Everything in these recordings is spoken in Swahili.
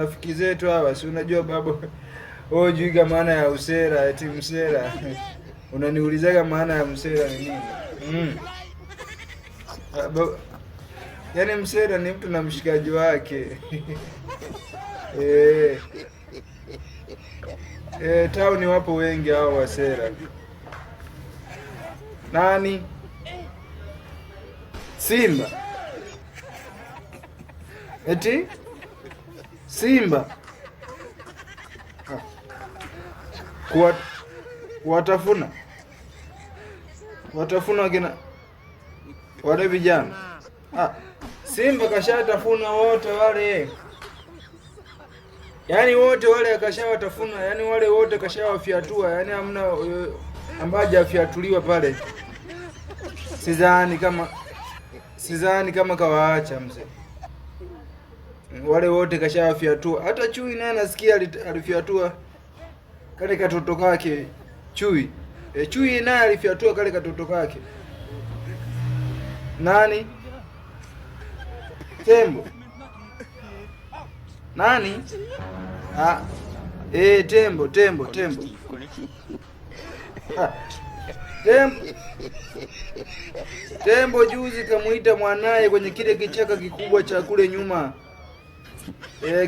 Rafiki zetu hawa, si unajua baba, wewe hujui maana ya usera, eti msera. Unaniulizaga maana ya msera ni nini? Yaani msera ni mtu na mshikaji wake. Town wapo wengi hao wasera. Nani? Simba. Eti? Simba. Watafuna. Watafuna kina wale vijana. Simba kashatafuna wote wale. Yaani wote wale akashawatafuna, yaani wale wote kashawafyatua, yaani hamna ambaye hajafiatuliwa pale. Sidhani kama kawaacha mzee. Wale wote kashawafyatua. Hata chui naye nasikia alifyatua kale katoto kake chui. Chui naye alifyatua kale katoto kake. Nani? Tembo. Nani? Tembo. Tembo juzi kamuita mwanaye kwenye kile kichaka kikubwa cha kule nyuma.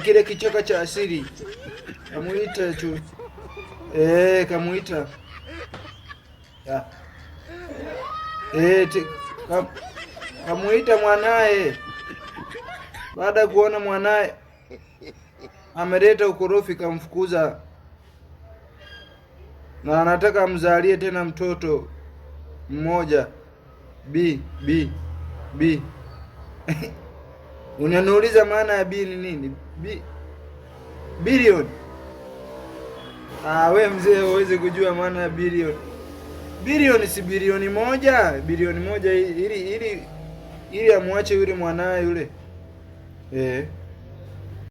Kile kichaka cha asili. Kamuita chui. Kamuita. Kamuita mwanaye. Baada ya kuona mwanaye ameleta ukorofi, kamfukuza. Na anataka amzalie tena mtoto mmoja. B. Unaniuliza maana ya B ni nini? Bilioni. We mzee uweze kujua maana ya bilioni. Bilioni si bilioni moja. Bilioni moja ili amwache yule mwanae yule.